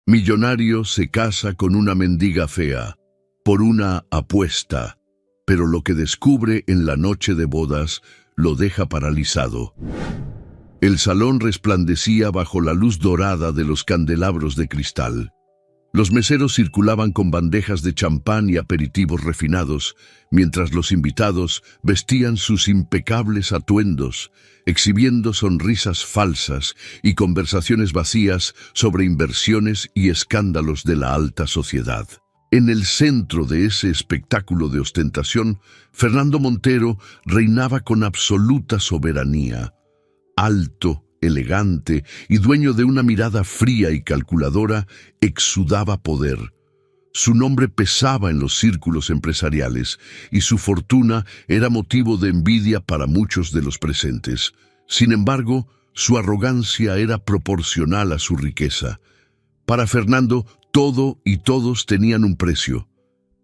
Millonario se casa con una mendiga fea, por una apuesta, pero lo que descubre en la noche de bodas lo deja paralizado. El salón resplandecía bajo la luz dorada de los candelabros de cristal. Los meseros circulaban con bandejas de champán y aperitivos refinados, mientras los invitados vestían sus impecables atuendos, exhibiendo sonrisas falsas y conversaciones vacías sobre inversiones y escándalos de la alta sociedad. En el centro de ese espectáculo de ostentación, Fernando Montero reinaba con absoluta soberanía. Alto, elegante y dueño de una mirada fría y calculadora, exudaba poder. Su nombre pesaba en los círculos empresariales y su fortuna era motivo de envidia para muchos de los presentes. Sin embargo, su arrogancia era proporcional a su riqueza. Para Fernando, todo y todos tenían un precio.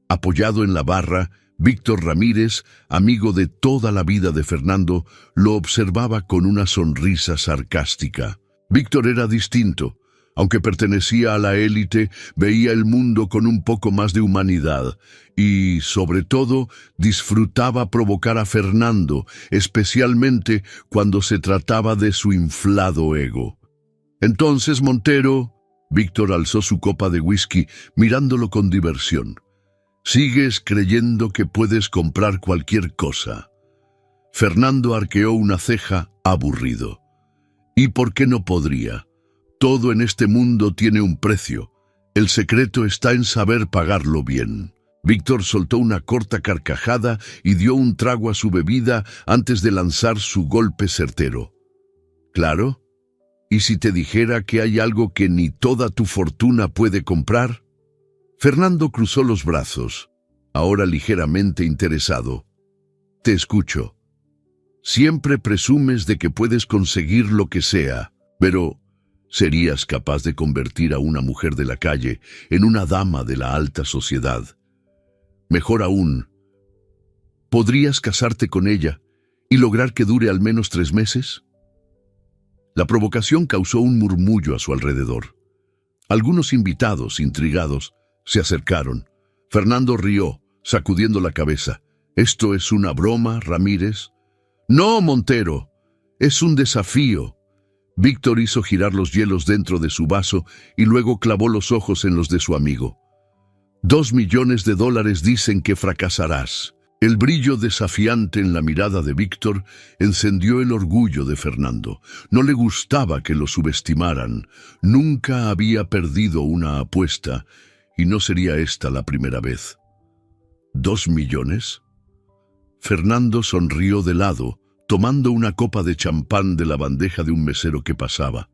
Apoyado en la barra, Víctor Ramírez, amigo de toda la vida de Fernando, lo observaba con una sonrisa sarcástica. Víctor era distinto. Aunque pertenecía a la élite, veía el mundo con un poco más de humanidad y, sobre todo, disfrutaba provocar a Fernando, especialmente cuando se trataba de su inflado ego. Entonces, Montero... Víctor alzó su copa de whisky, mirándolo con diversión. «Sigues creyendo que puedes comprar cualquier cosa». Fernando arqueó una ceja, aburrido. «¿Y por qué no podría? Todo en este mundo tiene un precio. El secreto está en saber pagarlo bien». Víctor soltó una corta carcajada y dio un trago a su bebida antes de lanzar su golpe certero. «¿Claro? ¿Y si te dijera que hay algo que ni toda tu fortuna puede comprar?» Fernando cruzó los brazos, ahora ligeramente interesado. «Te escucho. Siempre presumes de que puedes conseguir lo que sea, pero ¿serías capaz de convertir a una mujer de la calle en una dama de la alta sociedad? Mejor aún, ¿podrías casarte con ella y lograr que dure al menos 3 meses?» La provocación causó un murmullo a su alrededor. Algunos invitados, intrigados, se acercaron. Fernando rió, sacudiendo la cabeza. «¿Esto es una broma, Ramírez?» «No, Montero, es un desafío». Víctor hizo girar los hielos dentro de su vaso y luego clavó los ojos en los de su amigo. $2 millones dicen que fracasarás». El brillo desafiante en la mirada de Víctor encendió el orgullo de Fernando. No le gustaba que lo subestimaran. Nunca había perdido una apuesta y no sería esta la primera vez. ¿2 millones? Fernando sonrió de lado, tomando una copa de champán de la bandeja de un mesero que pasaba.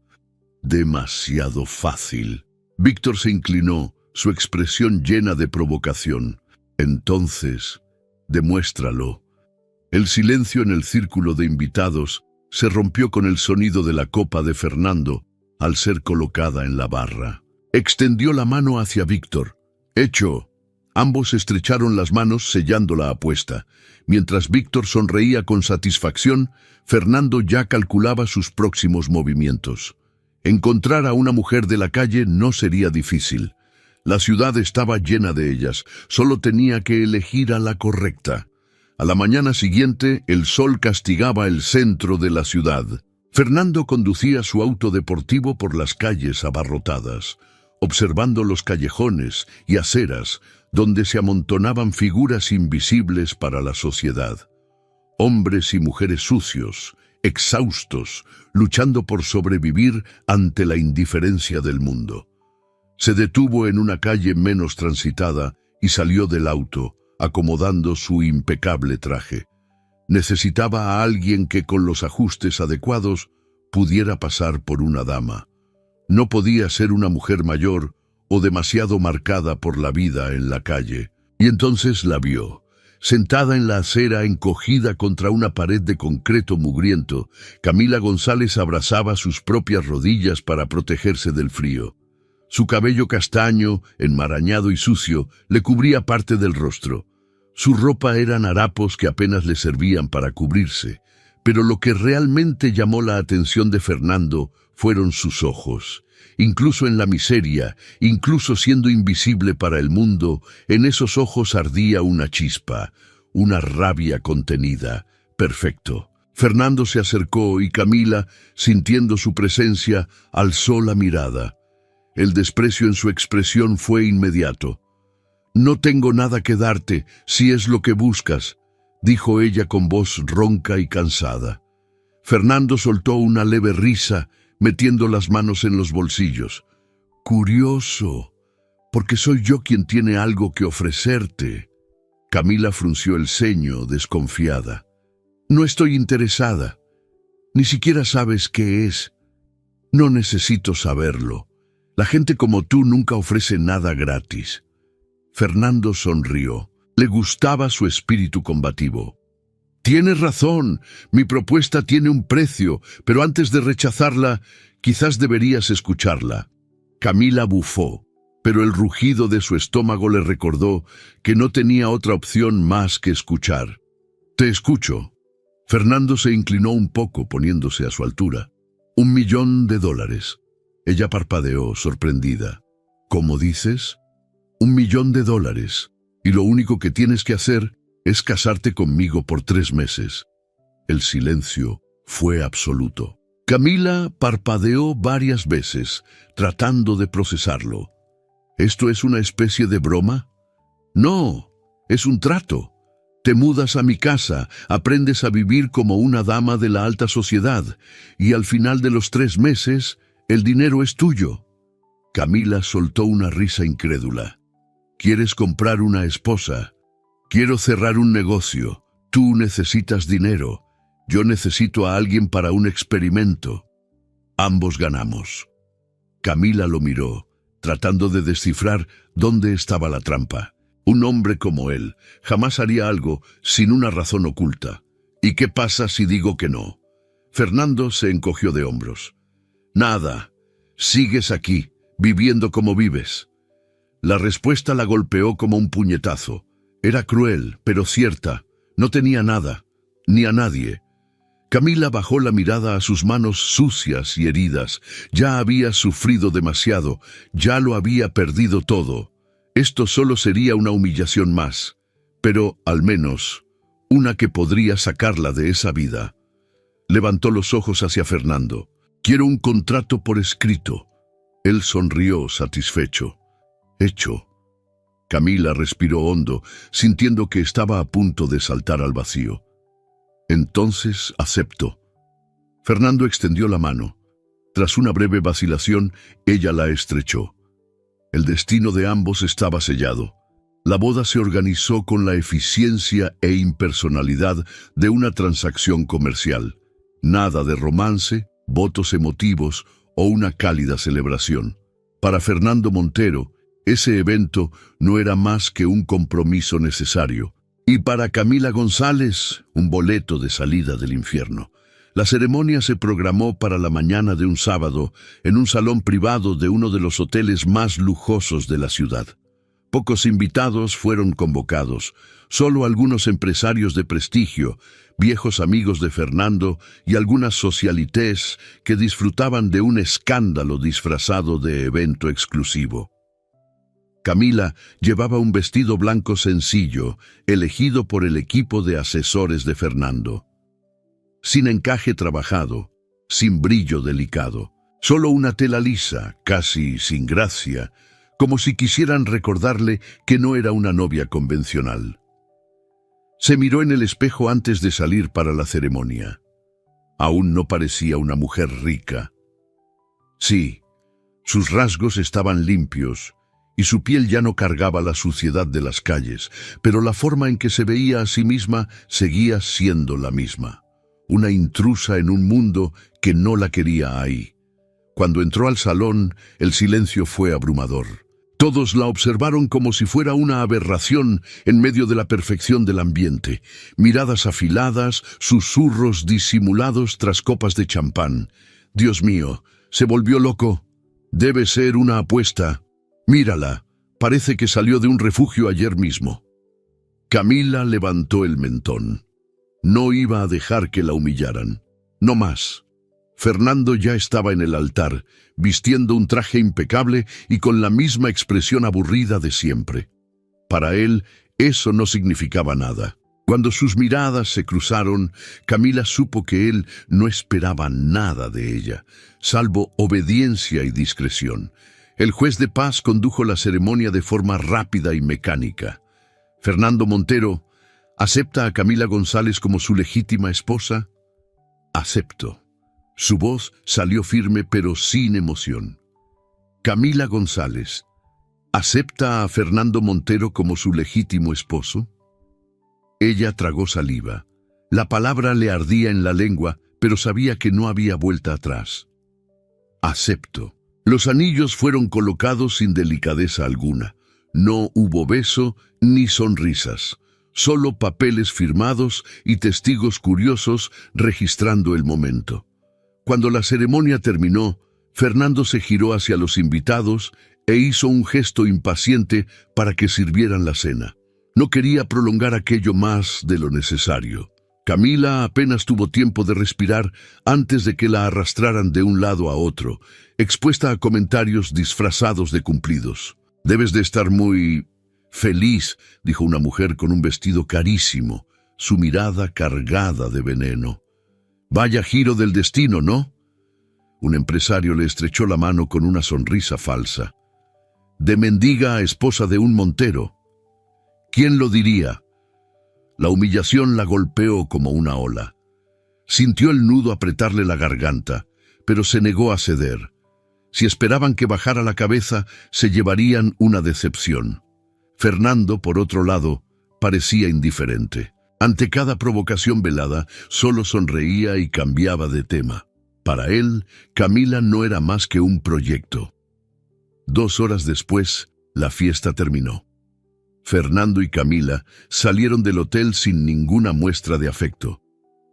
Demasiado fácil. Víctor se inclinó, su expresión llena de provocación. Entonces, demuéstralo. El silencio en el círculo de invitados se rompió con el sonido de la copa de Fernando al ser colocada en la barra. Extendió la mano hacia Víctor. «Hecho». Ambos estrecharon las manos sellando la apuesta. Mientras Víctor sonreía con satisfacción, Fernando ya calculaba sus próximos movimientos. Encontrar a una mujer de la calle no sería difícil. La ciudad estaba llena de ellas, solo tenía que elegir a la correcta. A la mañana siguiente, el sol castigaba el centro de la ciudad. Fernando conducía su auto deportivo por las calles abarrotadas, observando los callejones y aceras donde se amontonaban figuras invisibles para la sociedad. Hombres y mujeres sucios, exhaustos, luchando por sobrevivir ante la indiferencia del mundo. Se detuvo en una calle menos transitada y salió del auto, acomodando su impecable traje. Necesitaba a alguien que con los ajustes adecuados pudiera pasar por una dama. No podía ser una mujer mayor o demasiado marcada por la vida en la calle. Y entonces la vio, sentada en la acera encogida contra una pared de concreto mugriento. Camila González abrazaba sus propias rodillas para protegerse del frío. Su cabello castaño, enmarañado y sucio, le cubría parte del rostro. Su ropa eran harapos que apenas le servían para cubrirse, pero lo que realmente llamó la atención de Fernando fueron sus ojos. Incluso en la miseria, incluso siendo invisible para el mundo, en esos ojos ardía una chispa, una rabia contenida. Perfecto. Fernando se acercó y Camila, sintiendo su presencia, alzó la mirada. El desprecio en su expresión fue inmediato. «No tengo nada que darte, si es lo que buscas», dijo ella con voz ronca y cansada. Fernando soltó una leve risa, metiendo las manos en los bolsillos. «Curioso, porque soy yo quien tiene algo que ofrecerte». Camila frunció el ceño, desconfiada. «No estoy interesada. Ni siquiera sabes qué es. No necesito saberlo. La gente como tú nunca ofrece nada gratis». Fernando sonrió. Le gustaba su espíritu combativo. «Tienes razón, mi propuesta tiene un precio, pero antes de rechazarla, quizás deberías escucharla». Camila bufó, pero el rugido de su estómago le recordó que no tenía otra opción más que escuchar. «Te escucho». Fernando se inclinó un poco, poniéndose a su altura. $1.000.000. Ella parpadeó, sorprendida. «¿Cómo dices?» $1.000.000. Y lo único que tienes que hacer es casarte conmigo por 3 meses. El silencio fue absoluto. Camila parpadeó varias veces, tratando de procesarlo. ¿Esto es una especie de broma? No, es un trato. Te mudas a mi casa, aprendes a vivir como una dama de la alta sociedad, y al final de los 3 meses, el dinero es tuyo. Camila soltó una risa incrédula. ¿Quieres comprar una esposa? Quiero cerrar un negocio. Tú necesitas dinero. Yo necesito a alguien para un experimento. Ambos ganamos. Camila lo miró, tratando de descifrar dónde estaba la trampa. Un hombre como él jamás haría algo sin una razón oculta. ¿Y qué pasa si digo que no? Fernando se encogió de hombros. Nada. Sigues aquí, viviendo como vives. La respuesta la golpeó como un puñetazo. Era cruel, pero cierta. No tenía nada, ni a nadie. Camila bajó la mirada a sus manos sucias y heridas. Ya había sufrido demasiado, ya lo había perdido todo. Esto solo sería una humillación más, pero, al menos, una que podría sacarla de esa vida. Levantó los ojos hacia Fernando. «Quiero un contrato por escrito». Él sonrió, satisfecho. «Hecho». Camila respiró hondo, sintiendo que estaba a punto de saltar al vacío. «Entonces acepto». Fernando extendió la mano. Tras una breve vacilación, ella la estrechó. El destino de ambos estaba sellado. La boda se organizó con la eficiencia e impersonalidad de una transacción comercial. Nada de romance, votos emotivos o una cálida celebración. Para Fernando Montero, ese evento no era más que un compromiso necesario. Y para Camila González, un boleto de salida del infierno. La ceremonia se programó para la mañana de un sábado en un salón privado de uno de los hoteles más lujosos de la ciudad. Pocos invitados fueron convocados, solo algunos empresarios de prestigio, viejos amigos de Fernando y algunas socialités que disfrutaban de un escándalo disfrazado de evento exclusivo. Camila llevaba un vestido blanco sencillo, elegido por el equipo de asesores de Fernando. Sin encaje trabajado, sin brillo delicado, solo una tela lisa, casi sin gracia, como si quisieran recordarle que no era una novia convencional. Se miró en el espejo antes de salir para la ceremonia. Aún no parecía una mujer rica. Sí, sus rasgos estaban limpios, y su piel ya no cargaba la suciedad de las calles, pero la forma en que se veía a sí misma seguía siendo la misma. Una intrusa en un mundo que no la quería ahí. Cuando entró al salón, el silencio fue abrumador. Todos la observaron como si fuera una aberración en medio de la perfección del ambiente. Miradas afiladas, susurros disimulados tras copas de champán. Dios mío, ¿se volvió loco? Debe ser una apuesta. Mírala, parece que salió de un refugio ayer mismo. Camila levantó el mentón. No iba a dejar que la humillaran. No más. Fernando ya estaba en el altar, vistiendo un traje impecable y con la misma expresión aburrida de siempre. Para él, eso no significaba nada. Cuando sus miradas se cruzaron, Camila supo que él no esperaba nada de ella, salvo obediencia y discreción. El juez de paz condujo la ceremonia de forma rápida y mecánica. Fernando Montero, ¿acepta a Camila González como su legítima esposa? Acepto. Su voz salió firme pero sin emoción. Camila González, ¿acepta a Fernando Montero como su legítimo esposo? Ella tragó saliva. La palabra le ardía en la lengua, pero sabía que no había vuelta atrás. Acepto. Los anillos fueron colocados sin delicadeza alguna. No hubo beso ni sonrisas, solo papeles firmados y testigos curiosos registrando el momento. Cuando la ceremonia terminó, Fernando se giró hacia los invitados e hizo un gesto impaciente para que sirvieran la cena. No quería prolongar aquello más de lo necesario. Camila apenas tuvo tiempo de respirar antes de que la arrastraran de un lado a otro, expuesta a comentarios disfrazados de cumplidos. «Debes de estar muy feliz», dijo una mujer con un vestido carísimo, su mirada cargada de veneno. «Vaya giro del destino, ¿no?». Un empresario le estrechó la mano con una sonrisa falsa. «De mendiga a esposa de un Montero. ¿Quién lo diría?». La humillación la golpeó como una ola. Sintió el nudo apretarle la garganta, pero se negó a ceder. Si esperaban que bajara la cabeza, se llevarían una decepción. Fernando, por otro lado, parecía indiferente. Ante cada provocación velada, solo sonreía y cambiaba de tema. Para él, Camila no era más que un proyecto. 2 horas después, la fiesta terminó. Fernando y Camila salieron del hotel sin ninguna muestra de afecto.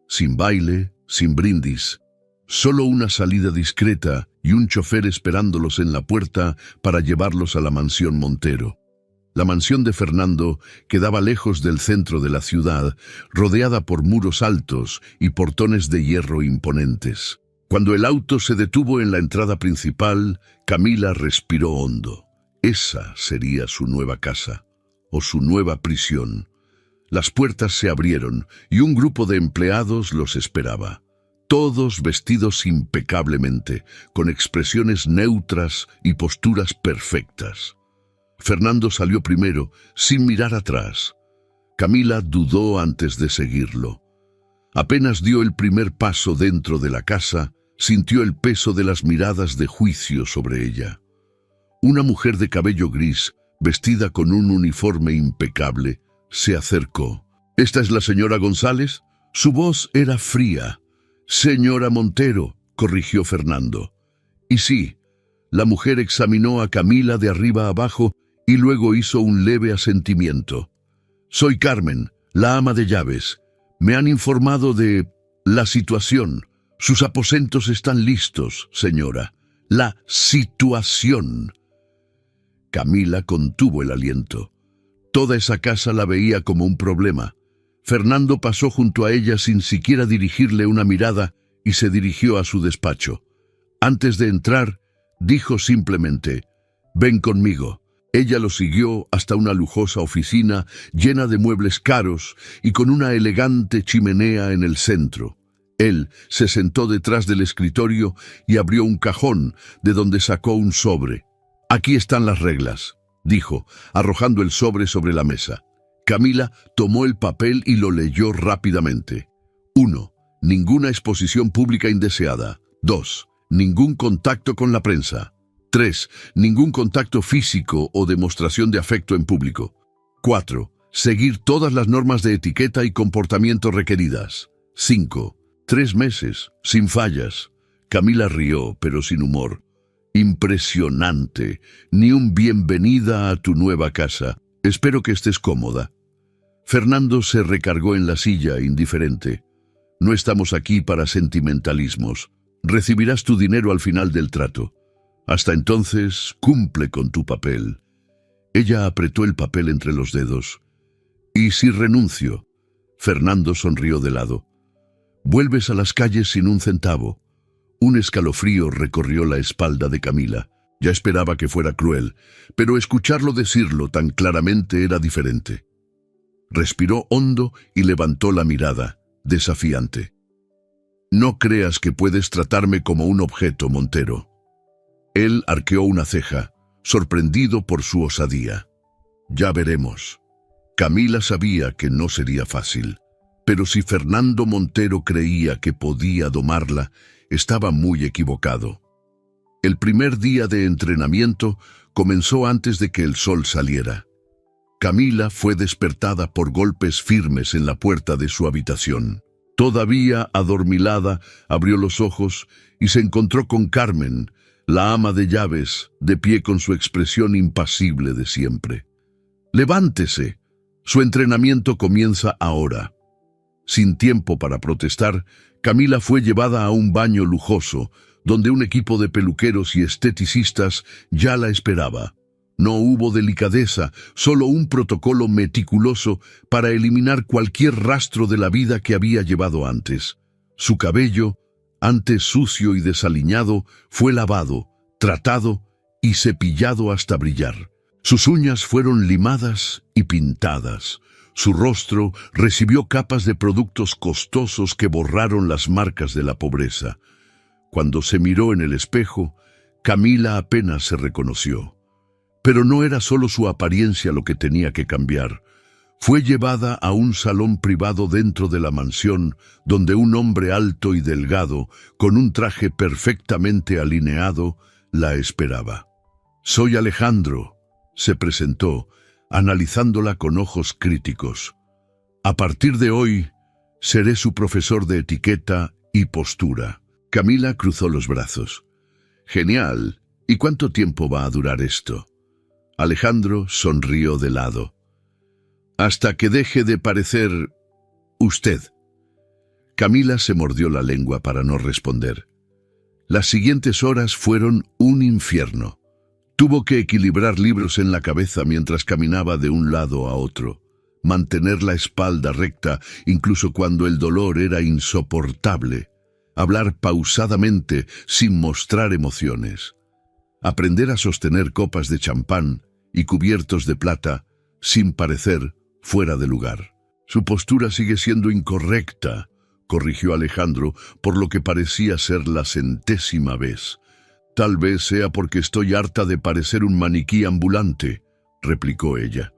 Sin baile, sin brindis. Solo una salida discreta y un chofer esperándolos en la puerta para llevarlos a la mansión Montero. La mansión de Fernando quedaba lejos del centro de la ciudad, rodeada por muros altos y portones de hierro imponentes. Cuando el auto se detuvo en la entrada principal, Camila respiró hondo. Esa sería su nueva casa, o su nueva prisión. Las puertas se abrieron y un grupo de empleados los esperaba. Todos vestidos impecablemente, con expresiones neutras y posturas perfectas. Fernando salió primero, sin mirar atrás. Camila dudó antes de seguirlo. Apenas dio el primer paso dentro de la casa, sintió el peso de las miradas de juicio sobre ella. Una mujer de cabello gris, vestida con un uniforme impecable, se acercó. «¿Esta es la señora González?». Su voz era fría. «Señora Montero», corrigió Fernando. Y sí, la mujer examinó a Camila de arriba abajo y luego hizo un leve asentimiento. «Soy Carmen, la ama de llaves. Me han informado de la situación. Sus aposentos están listos, señora». «La situación». Camila contuvo el aliento. Toda esa casa la veía como un problema. Fernando pasó junto a ella sin siquiera dirigirle una mirada y se dirigió a su despacho. Antes de entrar, dijo simplemente: «Ven conmigo». Ella lo siguió hasta una lujosa oficina llena de muebles caros y con una elegante chimenea en el centro. Él se sentó detrás del escritorio y abrió un cajón de donde sacó un sobre. «Aquí están las reglas», dijo, arrojando el sobre la mesa. Camila tomó el papel y lo leyó rápidamente. 1. Ninguna exposición pública indeseada. 2. Ningún contacto con la prensa. 3. Ningún contacto físico o demostración de afecto en público. 4. Seguir todas las normas de etiqueta y comportamiento requeridas. 5. 3 meses, sin fallas. Camila rió, pero sin humor. «Impresionante. Ni un bienvenida a tu nueva casa. Espero que estés cómoda». Fernando se recargó en la silla, indiferente. «No estamos aquí para sentimentalismos. Recibirás tu dinero al final del trato. Hasta entonces, cumple con tu papel». Ella apretó el papel entre los dedos. «¿Y si renuncio?». Fernando sonrió de lado. «Vuelves a las calles sin un centavo. Un escalofrío recorrió la espalda de Camila. Ya esperaba que fuera cruel, pero escucharlo decirlo tan claramente era diferente. Respiró hondo y levantó la mirada, desafiante. «No creas que puedes tratarme como un objeto, Montero». Él arqueó una ceja, sorprendido por su osadía. «Ya veremos». Camila sabía que no sería fácil, pero si Fernando Montero creía que podía domarla, estaba muy equivocado. El primer día de entrenamiento comenzó antes de que el sol saliera. Camila fue despertada por golpes firmes en la puerta de su habitación. Todavía adormilada, abrió los ojos y se encontró con Carmen, la ama de llaves, de pie con su expresión impasible de siempre. «Levántese. Su entrenamiento comienza ahora». Sin tiempo para protestar, Camila fue llevada a un baño lujoso, donde un equipo de peluqueros y esteticistas ya la esperaba. No hubo delicadeza, solo un protocolo meticuloso para eliminar cualquier rastro de la vida que había llevado antes. Su cabello, antes sucio y desaliñado, fue lavado, tratado y cepillado hasta brillar. Sus uñas fueron limadas y pintadas. Su rostro recibió capas de productos costosos que borraron las marcas de la pobreza. Cuando se miró en el espejo, Camila apenas se reconoció. Pero no era solo su apariencia lo que tenía que cambiar. Fue llevada a un salón privado dentro de la mansión, donde un hombre alto y delgado, con un traje perfectamente alineado, la esperaba. «Soy Alejandro», se presentó, analizándola con ojos críticos. «A partir de hoy, seré su profesor de etiqueta y postura». Camila cruzó los brazos. «Genial. ¿Y cuánto tiempo va a durar esto?» Alejandro sonrió de lado. «Hasta que deje de parecer usted». Camila se mordió la lengua para no responder. Las siguientes horas fueron un infierno. Tuvo que equilibrar libros en la cabeza mientras caminaba de un lado a otro, mantener la espalda recta incluso cuando el dolor era insoportable, hablar pausadamente sin mostrar emociones, aprender a sostener copas de champán y cubiertos de plata sin parecer fuera de lugar. «Su postura sigue siendo incorrecta», corrigió Alejandro, por lo que parecía ser la 100ª vez. «Tal vez sea porque estoy harta de parecer un maniquí ambulante», replicó ella.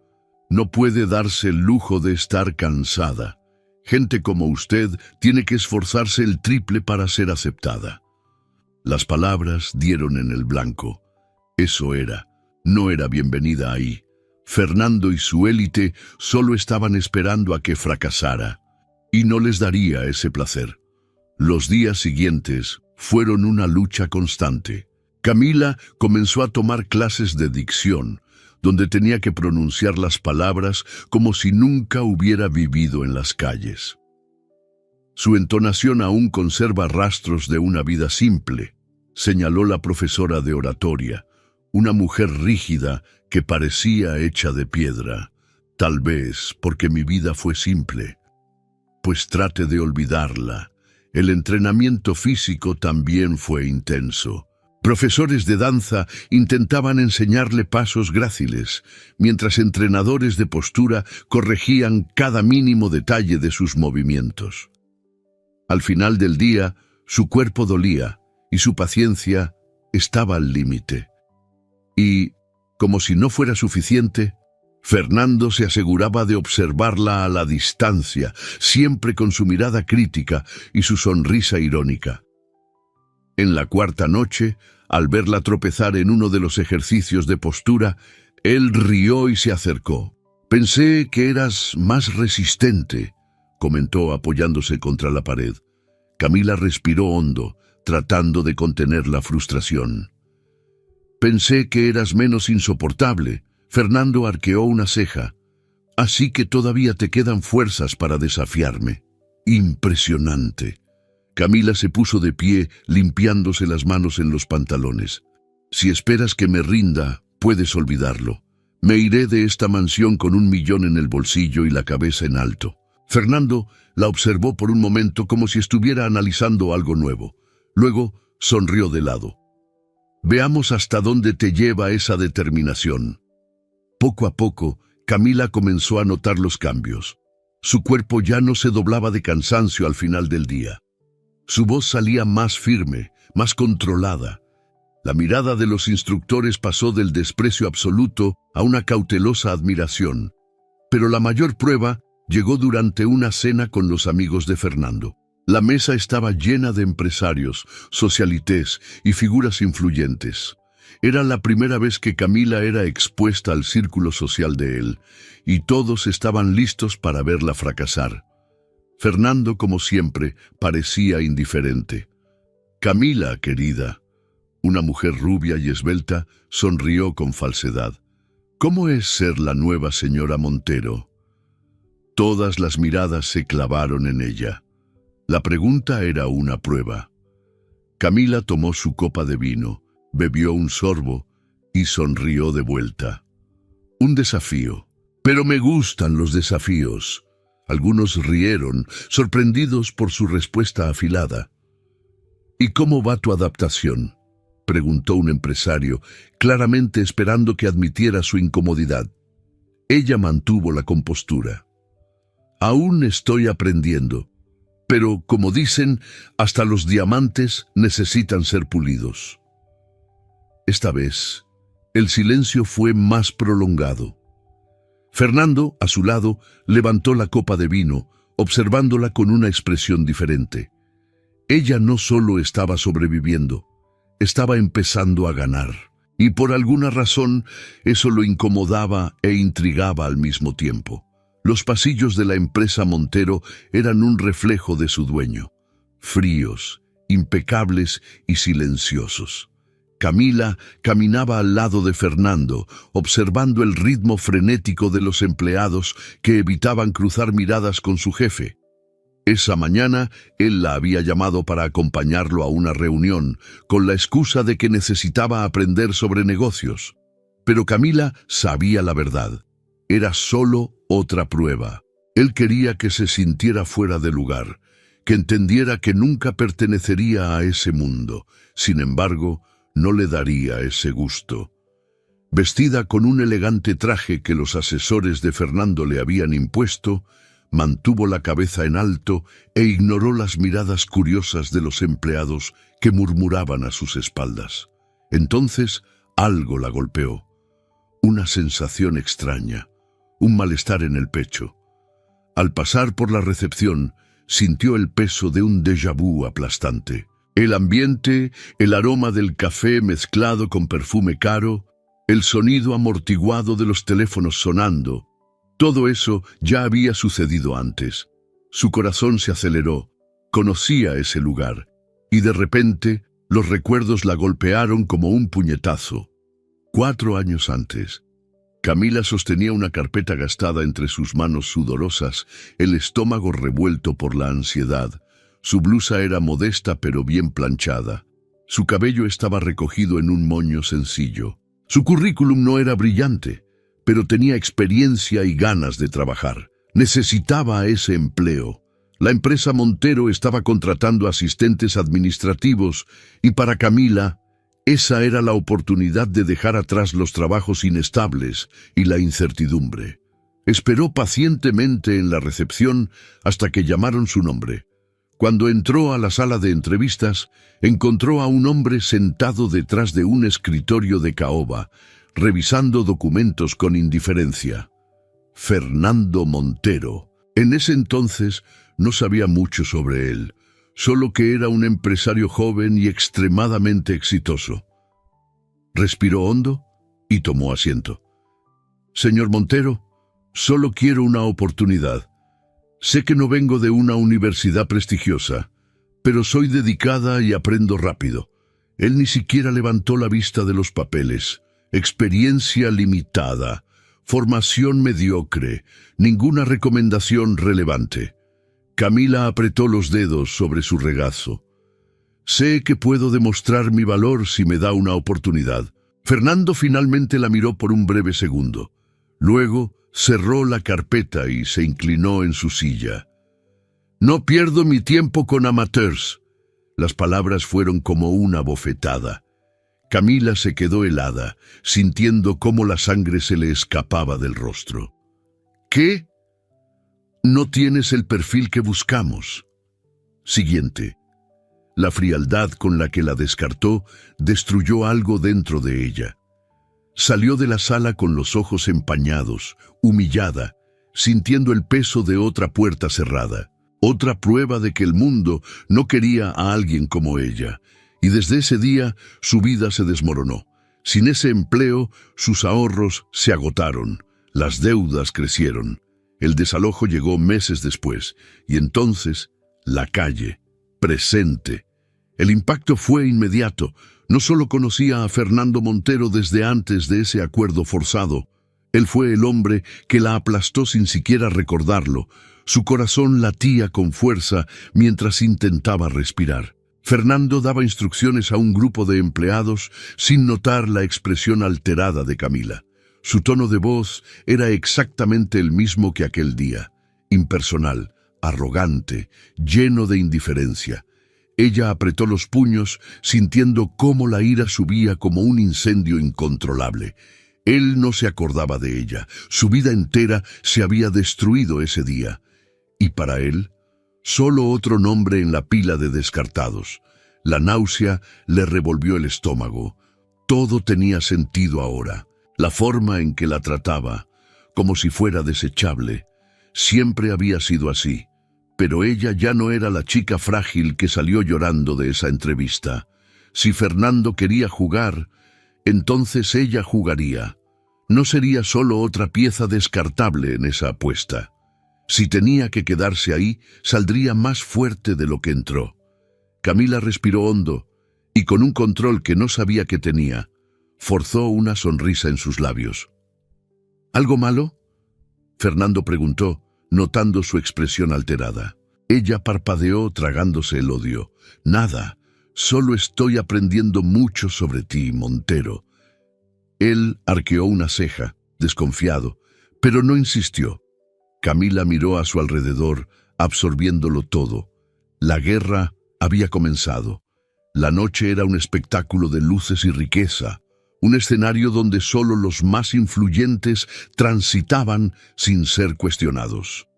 «No puede darse el lujo de estar cansada. Gente como usted tiene que esforzarse el triple para ser aceptada». Las palabras dieron en el blanco. Eso era. No era bienvenida ahí. Fernando y su élite solo estaban esperando a que fracasara. Y no les daría ese placer. Los días siguientes fueron una lucha constante. Camila comenzó a tomar clases de dicción, donde tenía que pronunciar las palabras como si nunca hubiera vivido en las calles. Su entonación aún conserva rastros de una vida simple, señaló la profesora de oratoria, una mujer rígida que parecía hecha de piedra. «Tal vez porque mi vida fue simple. Pues trate de olvidarla. El entrenamiento físico también fue intenso. Profesores de danza intentaban enseñarle pasos gráciles, mientras entrenadores de postura corregían cada mínimo detalle de sus movimientos. Al final del día, su cuerpo dolía y su paciencia estaba al límite. Y, como si no fuera suficiente, Fernando se aseguraba de observarla a la distancia, siempre con su mirada crítica y su sonrisa irónica. En la cuarta noche, al verla tropezar en uno de los ejercicios de postura, él rió y se acercó. «Pensé que eras más resistente», comentó apoyándose contra la pared. Camila respiró hondo, tratando de contener la frustración. «Pensé que eras menos insoportable». Fernando arqueó una ceja. «Así que todavía te quedan fuerzas para desafiarme». «Impresionante». Camila se puso de pie, limpiándose las manos en los pantalones. «Si esperas que me rinda, puedes olvidarlo. Me iré de esta mansión con 1 millón en el bolsillo y la cabeza en alto». Fernando la observó por un momento como si estuviera analizando algo nuevo. Luego sonrió de lado. Veamos hasta dónde te lleva esa determinación. Poco a poco, Camila comenzó a notar los cambios. Su cuerpo ya no se doblaba de cansancio al final del día. Su voz salía más firme, más controlada. La mirada de los instructores pasó del desprecio absoluto a una cautelosa admiración. Pero la mayor prueba llegó durante una cena con los amigos de Fernando. La mesa estaba llena de empresarios, socialités y figuras influyentes. Era la primera vez que Camila era expuesta al círculo social de él, y todos estaban listos para verla fracasar. Fernando, como siempre, parecía indiferente. Camila, querida, una mujer rubia y esbelta, sonrió con falsedad. ¿Cómo es ser la nueva señora Montero? Todas las miradas se clavaron en ella. La pregunta era una prueba. Camila tomó su copa de vino, bebió un sorbo y sonrió de vuelta. Un desafío. Pero me gustan los desafíos. Algunos rieron, sorprendidos por su respuesta afilada. ¿Y cómo va tu adaptación?, preguntó un empresario, claramente esperando que admitiera su incomodidad. Ella mantuvo la compostura. Aún estoy aprendiendo, pero, como dicen, hasta los diamantes necesitan ser pulidos. Esta vez, el silencio fue más prolongado. Fernando, a su lado, levantó la copa de vino, observándola con una expresión diferente. Ella no solo estaba sobreviviendo, estaba empezando a ganar, y por alguna razón eso lo incomodaba e intrigaba al mismo tiempo. Los pasillos de la empresa Montero eran un reflejo de su dueño, fríos, impecables y silenciosos. Camila caminaba al lado de Fernando, observando el ritmo frenético de los empleados que evitaban cruzar miradas con su jefe. Esa mañana, él la había llamado para acompañarlo a una reunión, con la excusa de que necesitaba aprender sobre negocios. Pero Camila sabía la verdad. Era solo otra prueba. Él quería que se sintiera fuera de lugar, que entendiera que nunca pertenecería a ese mundo. Sin embargo, no le daría ese gusto. Vestida con un elegante traje que los asesores de Fernando le habían impuesto, mantuvo la cabeza en alto e ignoró las miradas curiosas de los empleados que murmuraban a sus espaldas. Entonces, algo la golpeó. Una sensación extraña, un malestar en el pecho. Al pasar por la recepción, sintió el peso de un déjà vu aplastante. El ambiente, el aroma del café mezclado con perfume caro, el sonido amortiguado de los teléfonos sonando, todo eso ya había sucedido antes. Su corazón se aceleró, conocía ese lugar, y de repente los recuerdos la golpearon como un puñetazo. 4 años antes, Camila sostenía una carpeta gastada entre sus manos sudorosas, el estómago revuelto por la ansiedad. Su blusa era modesta pero bien planchada. Su cabello estaba recogido en un moño sencillo. Su currículum no era brillante, pero tenía experiencia y ganas de trabajar. Necesitaba ese empleo. La empresa Montero estaba contratando asistentes administrativos y para Camila, esa era la oportunidad de dejar atrás los trabajos inestables y la incertidumbre. Esperó pacientemente en la recepción hasta que llamaron su nombre. Cuando entró a la sala de entrevistas, encontró a un hombre sentado detrás de un escritorio de caoba, revisando documentos con indiferencia. Fernando Montero. En ese entonces no sabía mucho sobre él, solo que era un empresario joven y extremadamente exitoso. Respiró hondo y tomó asiento. Señor Montero, solo quiero una oportunidad. Sé que no vengo de una universidad prestigiosa, pero soy dedicada y aprendo rápido. Él ni siquiera levantó la vista de los papeles. Experiencia limitada, formación mediocre, ninguna recomendación relevante. Camila apretó los dedos sobre su regazo. Sé que puedo demostrar mi valor si me da una oportunidad. Fernando finalmente la miró por un breve segundo. Luego cerró la carpeta y se inclinó en su silla. No pierdo mi tiempo con amateurs. Las palabras fueron como una bofetada. Camila se quedó helada, sintiendo cómo la sangre se le escapaba del rostro. ¿Qué? No tienes el perfil que buscamos. Siguiente. La frialdad con la que la descartó destruyó algo dentro de ella. Salió de la sala con los ojos empañados, humillada, sintiendo el peso de otra puerta cerrada, otra prueba de que el mundo no quería a alguien como ella. Y desde ese día su vida se desmoronó. Sin ese empleo, sus ahorros se agotaron, las deudas crecieron. El desalojo llegó meses después, y entonces la calle, presente. El impacto fue inmediato. No solo conocía a Fernando Montero desde antes de ese acuerdo forzado. Él fue el hombre que la aplastó sin siquiera recordarlo. Su corazón latía con fuerza mientras intentaba respirar. Fernando daba instrucciones a un grupo de empleados sin notar la expresión alterada de Camila. Su tono de voz era exactamente el mismo que aquel día, impersonal, arrogante, lleno de indiferencia. Ella apretó los puños, sintiendo cómo la ira subía como un incendio incontrolable. Él no se acordaba de ella. Su vida entera se había destruido ese día. Y para él, solo otro nombre en la pila de descartados. La náusea le revolvió el estómago. Todo tenía sentido ahora. La forma en que la trataba, como si fuera desechable, siempre había sido así. Pero ella ya no era la chica frágil que salió llorando de esa entrevista. Si Fernando quería jugar, entonces ella jugaría. No sería solo otra pieza descartable en esa apuesta. Si tenía que quedarse ahí, saldría más fuerte de lo que entró. Camila respiró hondo y, con un control que no sabía que tenía, forzó una sonrisa en sus labios. ¿Algo malo?, Fernando preguntó, notando su expresión alterada. Ella parpadeó tragándose el odio. Nada, solo estoy aprendiendo mucho sobre ti, Montero. Él arqueó una ceja, desconfiado, pero no insistió. Camila miró a su alrededor, absorbiéndolo todo. La guerra había comenzado. La noche era un espectáculo de luces y riqueza, un escenario donde solo los más influyentes transitaban sin ser cuestionados.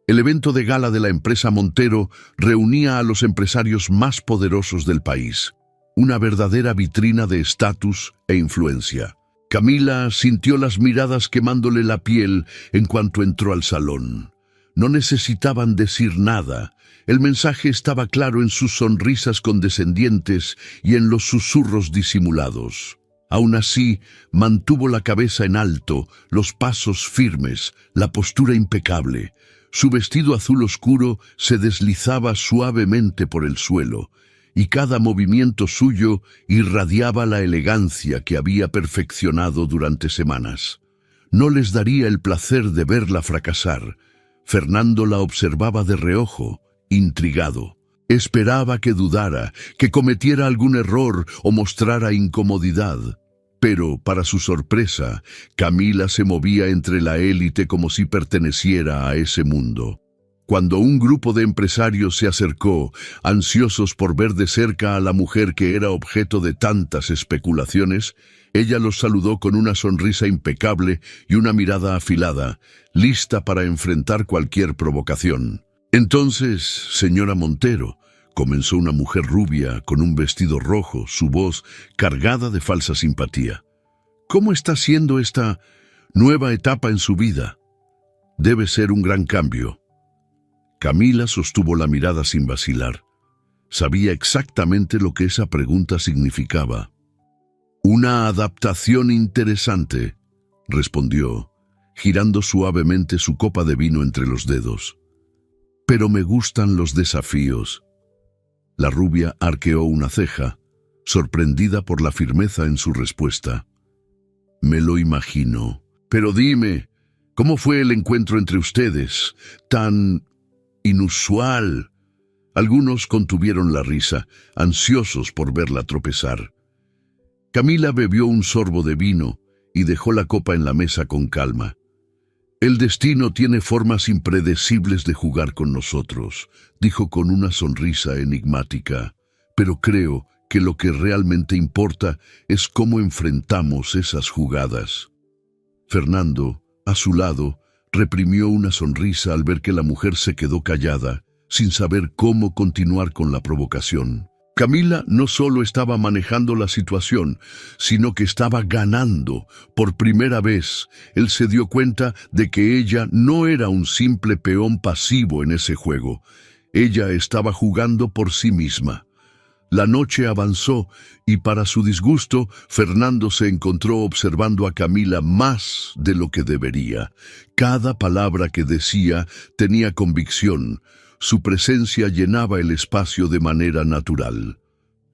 El evento de gala de la empresa Montero reunía a los empresarios más poderosos del país, una verdadera vitrina de estatus e influencia. Camila sintió las miradas quemándole la piel en cuanto entró al salón. No necesitaban decir nada. El mensaje estaba claro en sus sonrisas condescendientes y en los susurros disimulados. Aún así, mantuvo la cabeza en alto, los pasos firmes, la postura impecable. Su vestido azul oscuro se deslizaba suavemente por el suelo, y cada movimiento suyo irradiaba la elegancia que había perfeccionado durante semanas. No les daría el placer de verla fracasar. Fernando la observaba de reojo, intrigado. Esperaba que dudara, que cometiera algún error o mostrara incomodidad. Pero, para su sorpresa, Camila se movía entre la élite como si perteneciera a ese mundo. Cuando un grupo de empresarios se acercó, ansiosos por ver de cerca a la mujer que era objeto de tantas especulaciones, ella los saludó con una sonrisa impecable y una mirada afilada, lista para enfrentar cualquier provocación. Entonces, señora Montero, comenzó una mujer rubia con un vestido rojo, su voz cargada de falsa simpatía. ¿Cómo está siendo esta nueva etapa en su vida? Debe ser un gran cambio. Camila sostuvo la mirada sin vacilar. Sabía exactamente lo que esa pregunta significaba. Una adaptación interesante, respondió, girando suavemente su copa de vino entre los dedos. Pero me gustan los desafíos. La rubia arqueó una ceja, sorprendida por la firmeza en su respuesta. Me lo imagino. Pero dime, ¿cómo fue el encuentro entre ustedes? Tan inusual. Algunos contuvieron la risa, ansiosos por verla tropezar. Camila bebió un sorbo de vino y dejó la copa en la mesa con calma. El destino tiene formas impredecibles de jugar con nosotros, dijo con una sonrisa enigmática. pero creo que lo que realmente importa es cómo enfrentamos esas jugadas. Fernando, a su lado, reprimió una sonrisa al ver que la mujer se quedó callada, sin saber cómo continuar con la provocación. Camila no solo estaba manejando la situación, sino que estaba ganando. Por primera vez, él se dio cuenta de que ella no era un simple peón pasivo en ese juego. Ella estaba jugando por sí misma. La noche avanzó y para su disgusto, Fernando se encontró observando a Camila más de lo que debería. Cada palabra que decía tenía convicción. Su presencia llenaba el espacio de manera natural.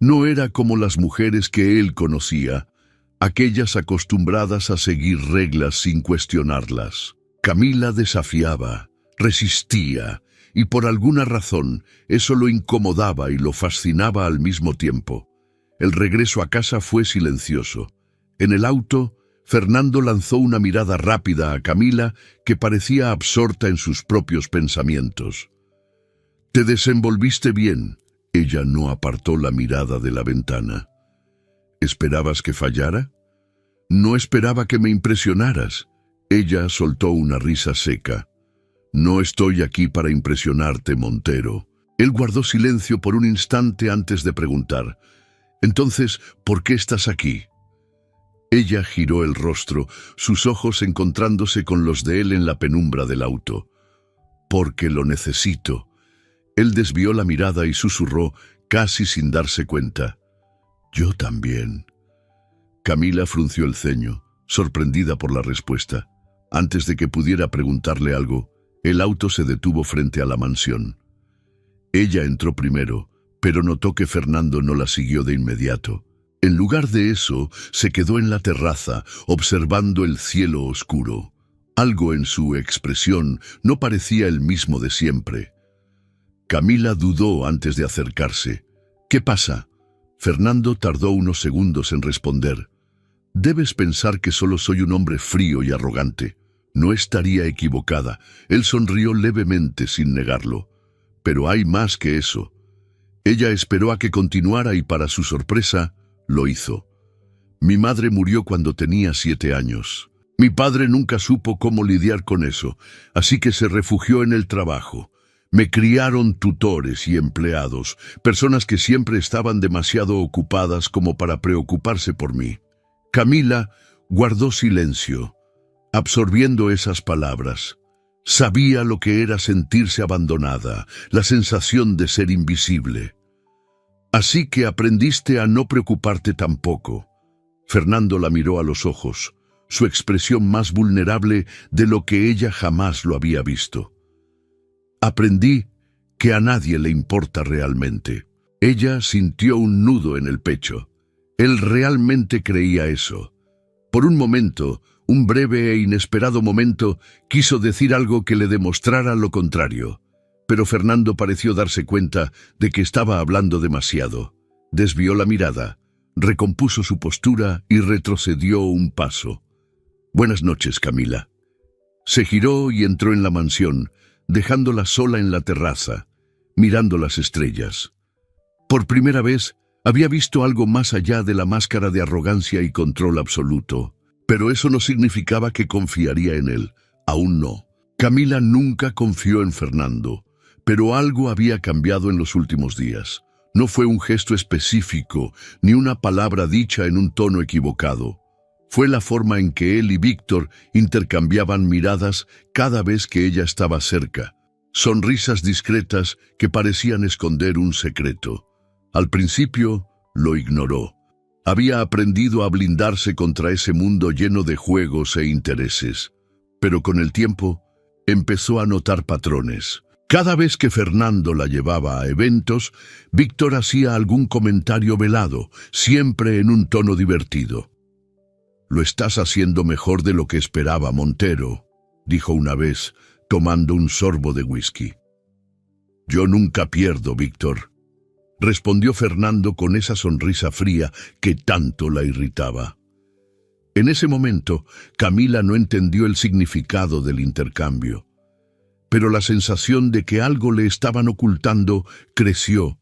No era como las mujeres que él conocía, aquellas acostumbradas a seguir reglas sin cuestionarlas. Camila desafiaba, resistía, y por alguna razón eso lo incomodaba y lo fascinaba al mismo tiempo. El regreso a casa fue silencioso. En el auto, Fernando lanzó una mirada rápida a Camila que parecía absorta en sus propios pensamientos. «Te desenvolviste bien». Ella no apartó la mirada de la ventana. «¿Esperabas que fallara?» «No esperaba que me impresionaras». Ella soltó una risa seca. «No estoy aquí para impresionarte, Montero». Él guardó silencio por un instante antes de preguntar. «Entonces, ¿por qué estás aquí?» Ella giró el rostro, sus ojos encontrándose con los de él en la penumbra del auto. «Porque lo necesito». Él desvió la mirada y susurró, casi sin darse cuenta. «Yo también». Camila frunció el ceño, sorprendida por la respuesta. Antes de que pudiera preguntarle algo, el auto se detuvo frente a la mansión. Ella entró primero, pero notó que Fernando no la siguió de inmediato. En lugar de eso, se quedó en la terraza, observando el cielo oscuro. Algo en su expresión no parecía el mismo de siempre. Camila dudó antes de acercarse. «¿Qué pasa?» Fernando tardó unos segundos en responder. «Debes pensar que solo soy un hombre frío y arrogante». No estaría equivocada. Él sonrió levemente sin negarlo. «Pero hay más que eso». Ella esperó a que continuara y para su sorpresa, lo hizo. «Mi madre murió cuando tenía 7 años. Mi padre nunca supo cómo lidiar con eso, así que se refugió en el trabajo. Me criaron tutores y empleados, personas que siempre estaban demasiado ocupadas como para preocuparse por mí». Camila guardó silencio, absorbiendo esas palabras. Sabía lo que era sentirse abandonada, la sensación de ser invisible. «Así que aprendiste a no preocuparte tampoco». Fernando la miró a los ojos, su expresión más vulnerable de lo que ella jamás lo había visto. «Aprendí que a nadie le importa realmente». Ella sintió un nudo en el pecho. Él realmente creía eso. Por un momento, un breve e inesperado momento, quiso decir algo que le demostrara lo contrario. Pero Fernando pareció darse cuenta de que estaba hablando demasiado. Desvió la mirada, recompuso su postura y retrocedió un paso. «Buenas noches, Camila». Se giró y entró en la mansión, dejándola sola en la terraza, mirando las estrellas. Por primera vez, había visto algo más allá de la máscara de arrogancia y control absoluto. Pero eso no significaba que confiaría en él. Aún no. Camila nunca confió en Fernando, pero algo había cambiado en los últimos días. No fue un gesto específico, ni una palabra dicha en un tono equivocado. Fue la forma en que él y Víctor intercambiaban miradas cada vez que ella estaba cerca. Sonrisas discretas que parecían esconder un secreto. Al principio, lo ignoró. Había aprendido a blindarse contra ese mundo lleno de juegos e intereses. Pero con el tiempo, empezó a notar patrones. Cada vez que Fernando la llevaba a eventos, Víctor hacía algún comentario velado, siempre en un tono divertido. «Lo estás haciendo mejor de lo que esperaba, Montero», dijo una vez, tomando un sorbo de whisky. «Yo nunca pierdo, Víctor», respondió Fernando con esa sonrisa fría que tanto la irritaba. En ese momento, Camila no entendió el significado del intercambio, pero la sensación de que algo le estaban ocultando creció,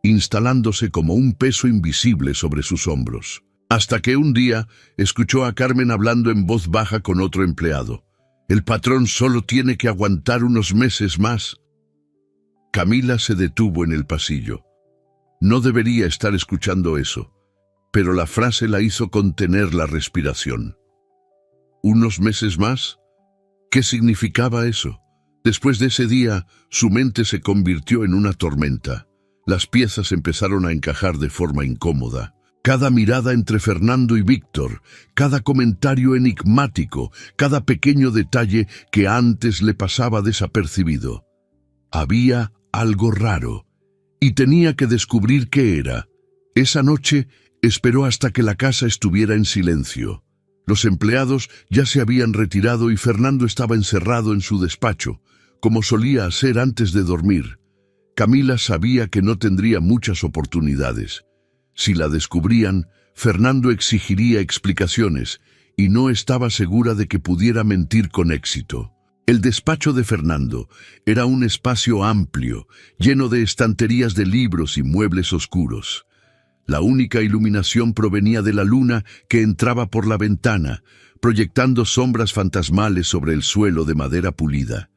instalándose como un peso invisible sobre sus hombros. Hasta que un día escuchó a Carmen hablando en voz baja con otro empleado. «El patrón solo tiene que aguantar unos meses más». Camila se detuvo en el pasillo. No debería estar escuchando eso, pero la frase la hizo contener la respiración. ¿Unos meses más? ¿Qué significaba eso? Después de ese día, su mente se convirtió en una tormenta. Las piezas empezaron a encajar de forma incómoda. Cada mirada entre Fernando y Víctor, cada comentario enigmático, cada pequeño detalle que antes le pasaba desapercibido. Había algo raro, y tenía que descubrir qué era. Esa noche esperó hasta que la casa estuviera en silencio. Los empleados ya se habían retirado y Fernando estaba encerrado en su despacho, como solía hacer antes de dormir. Camila sabía que no tendría muchas oportunidades. Si la descubrían, Fernando exigiría explicaciones, y no estaba segura de que pudiera mentir con éxito. El despacho de Fernando era un espacio amplio, lleno de estanterías de libros y muebles oscuros. La única iluminación provenía de la luna que entraba por la ventana, proyectando sombras fantasmales sobre el suelo de madera pulida.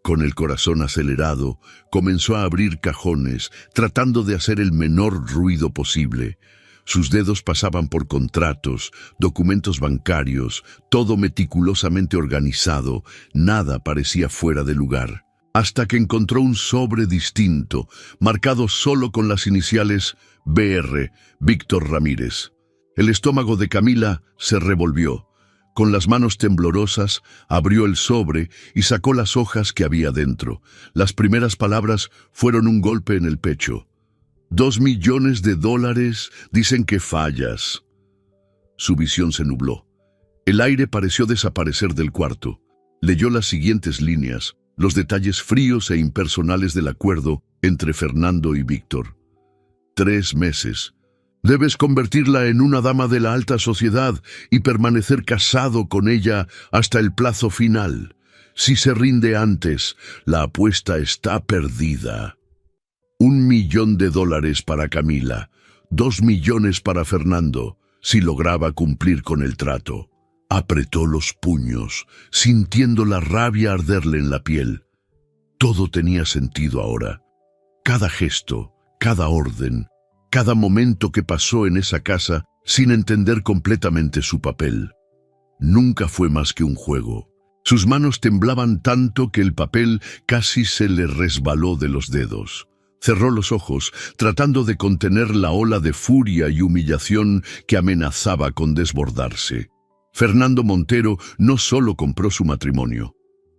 Con el corazón acelerado, comenzó a abrir cajones, tratando de hacer el menor ruido posible. Sus dedos pasaban por contratos, documentos bancarios, todo meticulosamente organizado, nada parecía fuera de lugar. Hasta que encontró un sobre distinto, marcado solo con las iniciales BR, Víctor Ramírez. El estómago de Camila se revolvió. Con las manos temblorosas, abrió el sobre y sacó las hojas que había dentro. Las primeras palabras fueron un golpe en el pecho. $2 millones, dicen que fallas. Su visión se nubló. El aire pareció desaparecer del cuarto. Leyó las siguientes líneas, los detalles fríos e impersonales del acuerdo entre Fernando y Víctor. 3 meses. Debes convertirla en una dama de la alta sociedad y permanecer casado con ella hasta el plazo final. Si se rinde antes, la apuesta está perdida. $1 millón para Camila, 2 millones para Fernando, si lograba cumplir con el trato. Apretó los puños, sintiendo la rabia arderle en la piel. Todo tenía sentido ahora. Cada gesto, cada orden, cada momento que pasó en esa casa sin entender completamente su papel. Nunca fue más que un juego. Sus manos temblaban tanto que el papel casi se le resbaló de los dedos. Cerró los ojos, tratando de contener la ola de furia y humillación que amenazaba con desbordarse. Fernando Montero no solo compró su matrimonio,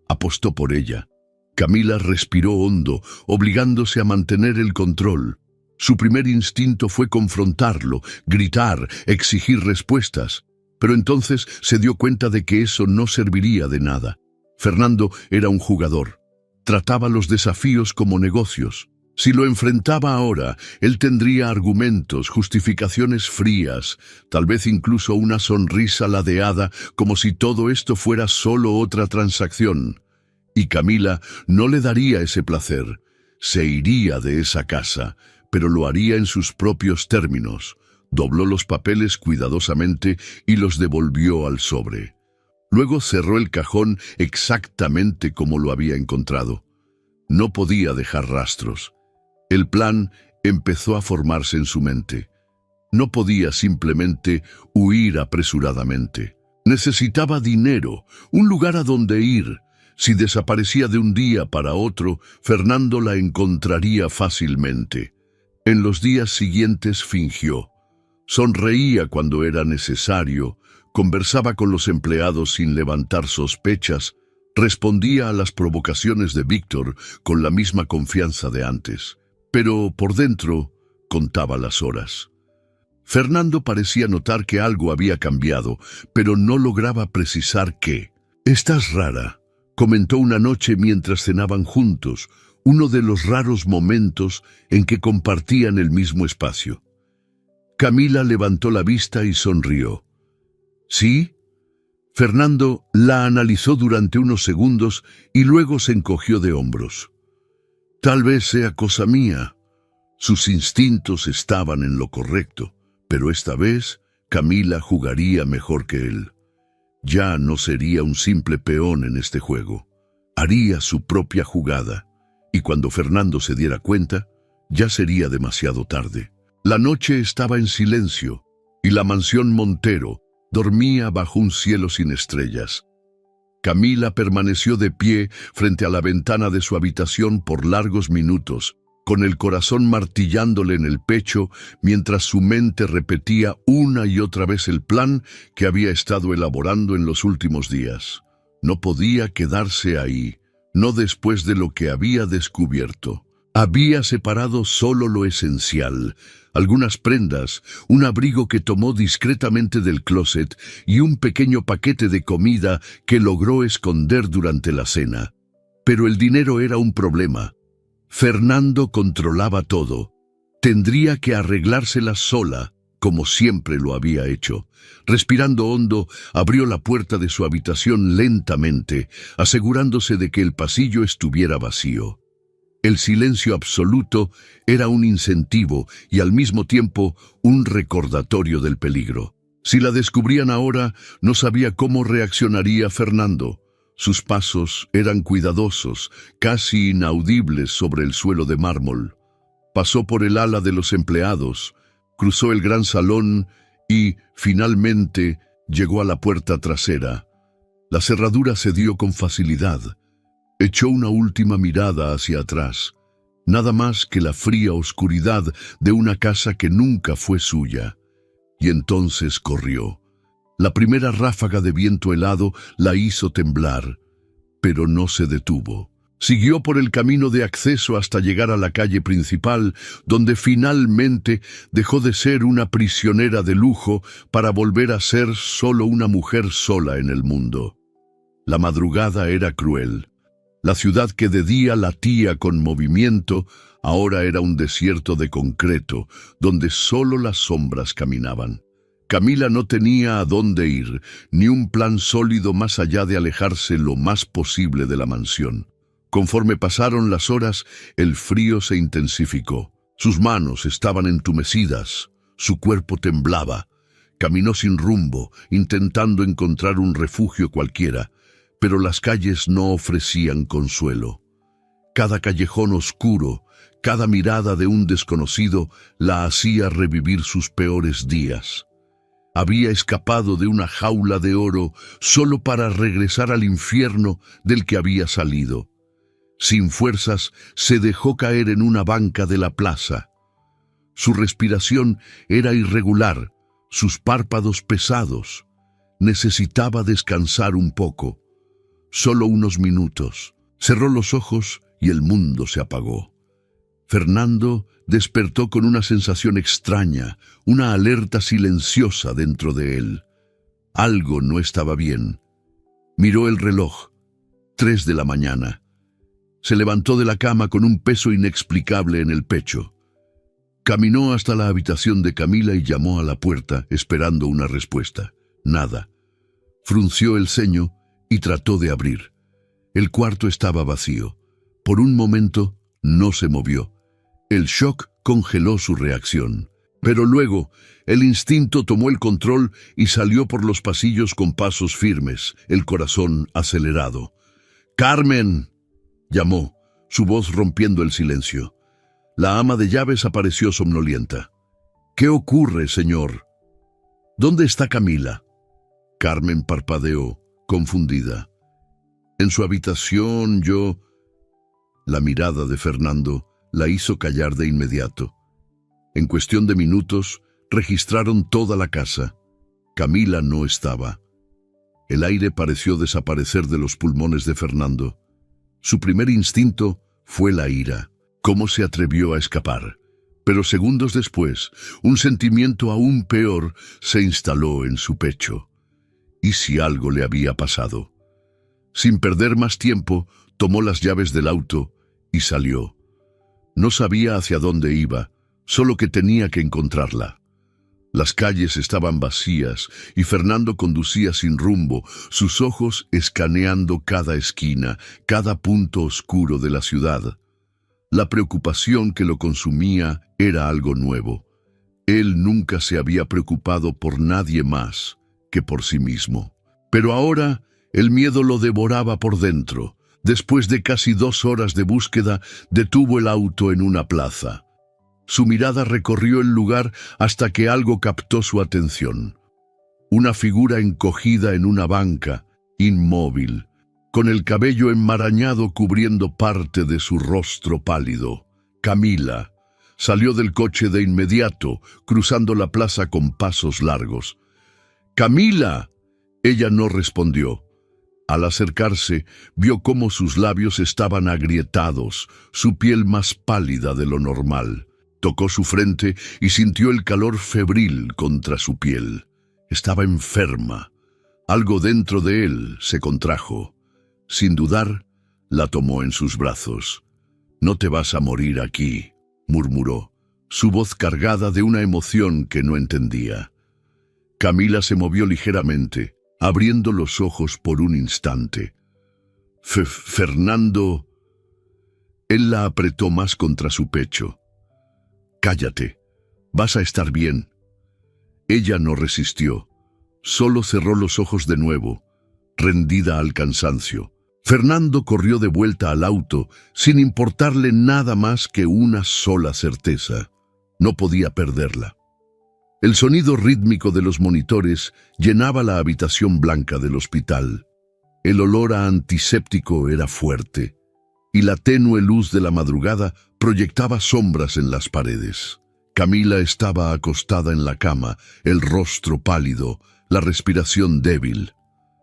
apostó por ella. Camila respiró hondo, obligándose a mantener el control. Su primer instinto fue confrontarlo, gritar, exigir respuestas. Pero entonces se dio cuenta de que eso no serviría de nada. Fernando era un jugador. Trataba los desafíos como negocios. Si lo enfrentaba ahora, él tendría argumentos, justificaciones frías, tal vez incluso una sonrisa ladeada, como si todo esto fuera solo otra transacción. Y Camila no le daría ese placer. Se iría de esa casa, pero lo haría en sus propios términos. Dobló los papeles cuidadosamente y los devolvió al sobre. Luego cerró el cajón exactamente como lo había encontrado. No podía dejar rastros. El plan empezó a formarse en su mente. No podía simplemente huir apresuradamente. Necesitaba dinero, un lugar a donde ir. Si desaparecía de un día para otro, Fernando la encontraría fácilmente. En los días siguientes fingió. Sonreía cuando era necesario, conversaba con los empleados sin levantar sospechas, respondía a las provocaciones de Víctor con la misma confianza de antes. Pero por dentro contaba las horas. Fernando parecía notar que algo había cambiado, pero no lograba precisar qué. «Estás rara», comentó una noche mientras cenaban juntos, uno de los raros momentos en que compartían el mismo espacio. Camila levantó la vista y sonrió. «¿Sí?» Fernando la analizó durante unos segundos y luego se encogió de hombros. «Tal vez sea cosa mía. Sus instintos estaban en lo correcto, pero esta vez Camila jugaría mejor que él. Ya no sería un simple peón en este juego. Haría su propia jugada, y cuando Fernando se diera cuenta, ya sería demasiado tarde. La noche estaba en silencio, y la mansión Montero dormía bajo un cielo sin estrellas. Camila permaneció de pie frente a la ventana de su habitación por largos minutos, con el corazón martillándole en el pecho mientras su mente repetía una y otra vez el plan que había estado elaborando en los últimos días. No podía quedarse ahí, no después de lo que había descubierto. Había separado solo lo esencial, algunas prendas, un abrigo que tomó discretamente del closet y un pequeño paquete de comida que logró esconder durante la cena. Pero el dinero era un problema. Fernando controlaba todo. Tendría que arreglársela sola, como siempre lo había hecho. Respirando hondo, abrió la puerta de su habitación lentamente, asegurándose de que el pasillo estuviera vacío. El silencio absoluto era un incentivo y al mismo tiempo un recordatorio del peligro. Si la descubrían ahora, no sabía cómo reaccionaría Fernando. Sus pasos eran cuidadosos, casi inaudibles sobre el suelo de mármol. Pasó por el ala de los empleados, cruzó el gran salón y, finalmente, llegó a la puerta trasera. La cerradura se dio con facilidad. Echó una última mirada hacia atrás. Nada más que la fría oscuridad de una casa que nunca fue suya. Y entonces corrió. La primera ráfaga de viento helado la hizo temblar, pero no se detuvo. Siguió por el camino de acceso hasta llegar a la calle principal, donde finalmente dejó de ser una prisionera de lujo para volver a ser solo una mujer sola en el mundo. La madrugada era cruel. La ciudad que de día latía con movimiento, ahora era un desierto de concreto, donde solo las sombras caminaban. Camila no tenía a dónde ir, ni un plan sólido más allá de alejarse lo más posible de la mansión. Conforme pasaron las horas, el frío se intensificó. Sus manos estaban entumecidas, su cuerpo temblaba. Caminó sin rumbo, intentando encontrar un refugio cualquiera, pero las calles no ofrecían consuelo. Cada callejón oscuro, cada mirada de un desconocido la hacía revivir sus peores días. Había escapado de una jaula de oro solo para regresar al infierno del que había salido. Sin fuerzas, se dejó caer en una banca de la plaza. Su respiración era irregular, sus párpados pesados. Necesitaba descansar un poco. Solo unos minutos. Cerró los ojos y el mundo se apagó. Fernando despertó con una sensación extraña, una alerta silenciosa dentro de él. Algo no estaba bien. Miró el reloj. 3 de la mañana. Se levantó de la cama con un peso inexplicable en el pecho. Caminó hasta la habitación de Camila y llamó a la puerta, esperando una respuesta. Nada. Frunció el ceño y trató de abrir. El cuarto estaba vacío. Por un momento no se movió. El shock congeló su reacción. Pero luego, el instinto tomó el control y salió por los pasillos con pasos firmes, el corazón acelerado. «¡Carmen!», llamó, su voz rompiendo el silencio. La ama de llaves apareció somnolienta. «¿Qué ocurre, señor?». «¿Dónde está Camila?». Carmen parpadeó, confundida. «En su habitación, yo...». La mirada de Fernando la hizo callar de inmediato. En cuestión de minutos, registraron toda la casa. Camila no estaba. El aire pareció desaparecer de los pulmones de Fernando. Su primer instinto fue la ira. ¿Cómo se atrevió a escapar? Pero segundos después, un sentimiento aún peor se instaló en su pecho. ¿Y si algo le había pasado? Sin perder más tiempo, tomó las llaves del auto y salió. No sabía hacia dónde iba, solo que tenía que encontrarla. Las calles estaban vacías y Fernando conducía sin rumbo, sus ojos escaneando cada esquina, cada punto oscuro de la ciudad. La preocupación que lo consumía era algo nuevo. Él nunca se había preocupado por nadie más que por sí mismo. Pero ahora el miedo lo devoraba por dentro. Después de casi 2 horas de búsqueda, detuvo el auto en una plaza. Su mirada recorrió el lugar hasta que algo captó su atención. Una figura encogida en una banca, inmóvil, con el cabello enmarañado cubriendo parte de su rostro pálido. Camila salió del coche de inmediato, cruzando la plaza con pasos largos. ¡Camila! Ella no respondió. Al acercarse, vio cómo sus labios estaban agrietados, su piel más pálida de lo normal. Tocó su frente y sintió el calor febril contra su piel. Estaba enferma. Algo dentro de él se contrajo. Sin dudar, la tomó en sus brazos. «No te vas a morir aquí», murmuró, su voz cargada de una emoción que no entendía. Camila se movió ligeramente, abriendo los ojos por un instante. «Fernando...» Él la apretó más contra su pecho. «Cállate, vas a estar bien». Ella no resistió, solo cerró los ojos de nuevo, rendida al cansancio. Fernando corrió de vuelta al auto, sin importarle nada más que una sola certeza: no podía perderla. El sonido rítmico de los monitores llenaba la habitación blanca del hospital. El olor a antiséptico era fuerte, y la tenue luz de la madrugada proyectaba sombras en las paredes. Camila estaba acostada en la cama, el rostro pálido, la respiración débil.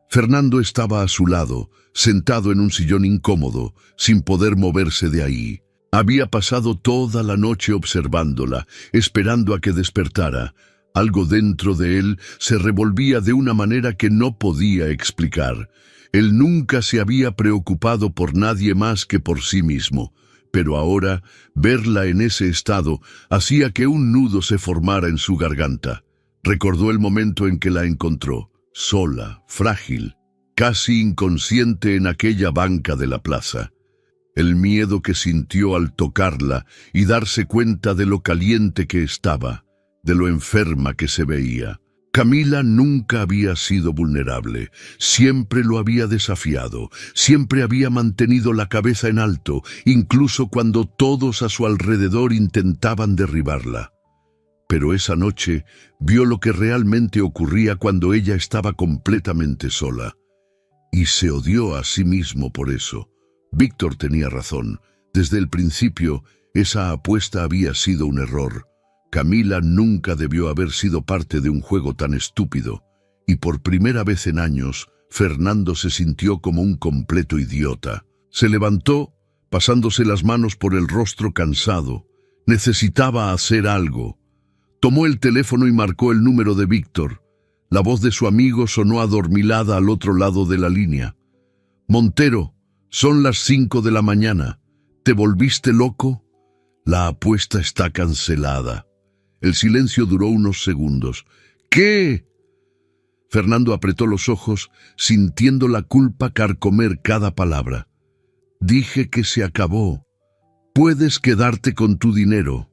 Fernando estaba a su lado, sentado en un sillón incómodo, sin poder moverse de ahí. Había pasado toda la noche observándola, esperando a que despertara. Algo dentro de él se revolvía de una manera que no podía explicar. Él nunca se había preocupado por nadie más que por sí mismo, pero ahora verla en ese estado hacía que un nudo se formara en su garganta. Recordó el momento en que la encontró, sola, frágil, casi inconsciente en aquella banca de la plaza. El miedo que sintió al tocarla y darse cuenta de lo caliente que estaba, de lo enferma que se veía. Camila nunca había sido vulnerable, siempre lo había desafiado, siempre había mantenido la cabeza en alto, incluso cuando todos a su alrededor intentaban derribarla. Pero esa noche vio lo que realmente ocurría cuando ella estaba completamente sola. Y se odió a sí mismo por eso. Víctor tenía razón. Desde el principio, esa apuesta había sido un error. Camila nunca debió haber sido parte de un juego tan estúpido. Y por primera vez en años, Fernando se sintió como un completo idiota. Se levantó, pasándose las manos por el rostro cansado. Necesitaba hacer algo. Tomó el teléfono y marcó el número de Víctor. La voz de su amigo sonó adormilada al otro lado de la línea. «Montero, son las 5 de la mañana. ¿Te volviste loco? La apuesta está cancelada». El silencio duró unos segundos. «¿Qué?». Fernando apretó los ojos, sintiendo la culpa carcomer cada palabra. «Dije que se acabó. Puedes quedarte con tu dinero».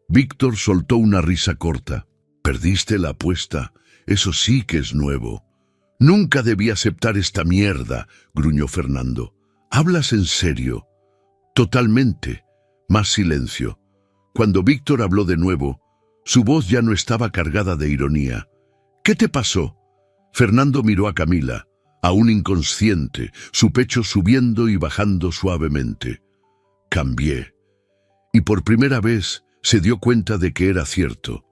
Víctor soltó una risa corta. «Perdiste la apuesta. Eso sí que es nuevo». «Nunca debí aceptar esta mierda», gruñó Fernando. «¿Hablas en serio?» «Totalmente». Más silencio. Cuando Víctor habló de nuevo, su voz ya no estaba cargada de ironía. «¿Qué te pasó?». Fernando miró a Camila, aún inconsciente, su pecho subiendo y bajando suavemente. «Cambié». Y por primera vez se dio cuenta de que era cierto.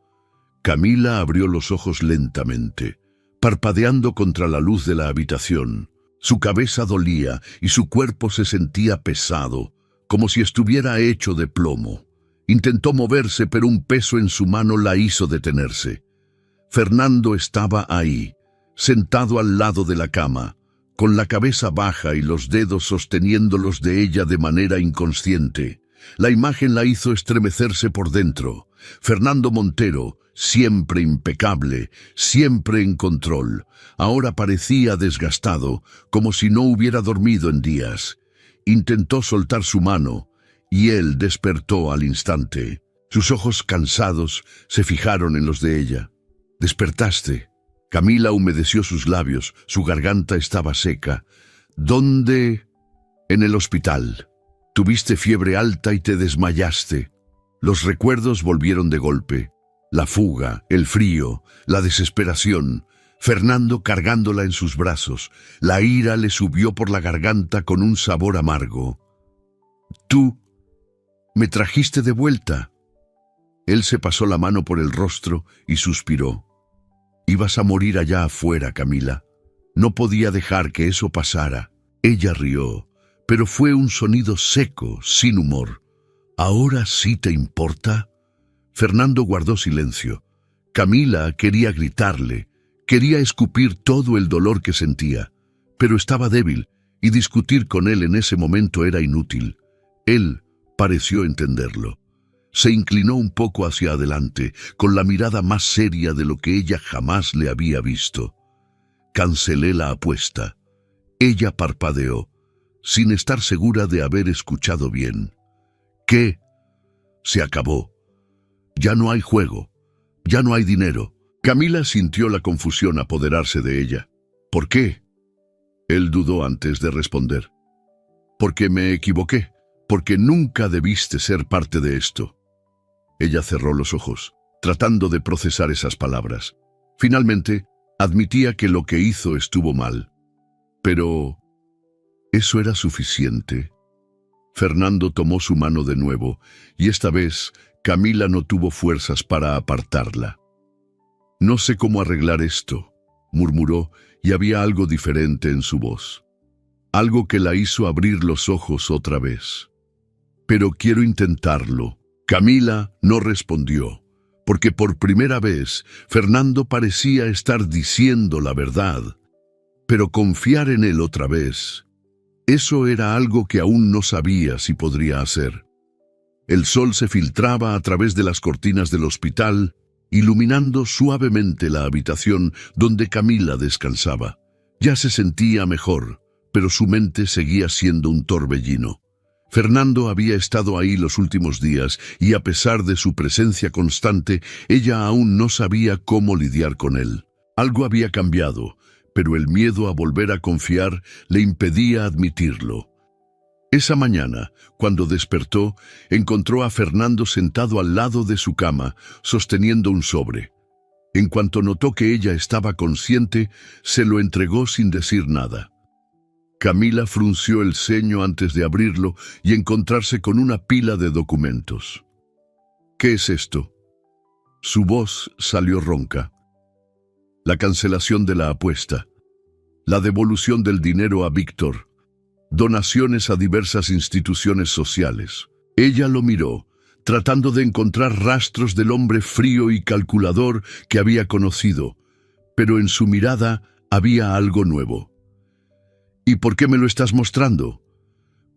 Camila abrió los ojos lentamente, parpadeando contra la luz de la habitación. Su cabeza dolía y su cuerpo se sentía pesado, como si estuviera hecho de plomo. Intentó moverse, pero un peso en su mano la hizo detenerse. Fernando estaba ahí, sentado al lado de la cama, con la cabeza baja y los dedos sosteniéndolos de ella de manera inconsciente. La imagen la hizo estremecerse por dentro. Fernando Montero, siempre impecable, siempre en control, ahora parecía desgastado, como si no hubiera dormido en días. Intentó soltar su mano, y él despertó al instante. Sus ojos cansados se fijaron en los de ella. «Despertaste». Camila humedeció sus labios, su garganta estaba seca. «¿Dónde?» «En el hospital. Tuviste fiebre alta y te desmayaste». Los recuerdos volvieron de golpe. La fuga, el frío, la desesperación. Fernando cargándola en sus brazos. La ira le subió por la garganta con un sabor amargo. «Tú me trajiste de vuelta». Él se pasó la mano por el rostro y suspiró. «Ibas a morir allá afuera, Camila. No podía dejar que eso pasara». Ella rió, pero fue un sonido seco, sin humor. «¿Ahora sí te importa?» Fernando guardó silencio. Camila quería gritarle, quería escupir todo el dolor que sentía, pero estaba débil y discutir con él en ese momento era inútil. Él pareció entenderlo. Se inclinó un poco hacia adelante, con la mirada más seria de lo que ella jamás le había visto. «Cancelé la apuesta». Ella parpadeó, sin estar segura de haber escuchado bien. «¿Qué?» «Se acabó. Ya no hay juego. Ya no hay dinero». Camila sintió la confusión apoderarse de ella. «¿Por qué?» Él dudó antes de responder. «Porque me equivoqué. Porque nunca debiste ser parte de esto». Ella cerró los ojos, tratando de procesar esas palabras. Finalmente, admitía que lo que hizo estuvo mal. Pero ¿eso era suficiente? Fernando tomó su mano de nuevo, y esta vez Camila no tuvo fuerzas para apartarla. «No sé cómo arreglar esto», murmuró, y había algo diferente en su voz. Algo que la hizo abrir los ojos otra vez. «Pero quiero intentarlo». Camila no respondió, porque por primera vez Fernando parecía estar diciendo la verdad. Pero confiar en él otra vez, eso era algo que aún no sabía si podría hacer. El sol se filtraba a través de las cortinas del hospital, iluminando suavemente la habitación donde Camila descansaba. Ya se sentía mejor, pero su mente seguía siendo un torbellino. Fernando había estado ahí los últimos días y a pesar de su presencia constante, ella aún no sabía cómo lidiar con él. Algo había cambiado, pero el miedo a volver a confiar le impedía admitirlo. Esa mañana, cuando despertó, encontró a Fernando sentado al lado de su cama, sosteniendo un sobre. En cuanto notó que ella estaba consciente, se lo entregó sin decir nada. Camila frunció el ceño antes de abrirlo y encontrarse con una pila de documentos. «¿Qué es esto?» Su voz salió ronca. «La cancelación de la apuesta, la devolución del dinero a Víctor, donaciones a diversas instituciones sociales». Ella lo miró, tratando de encontrar rastros del hombre frío y calculador que había conocido, pero en su mirada había algo nuevo. «¿Y por qué me lo estás mostrando?»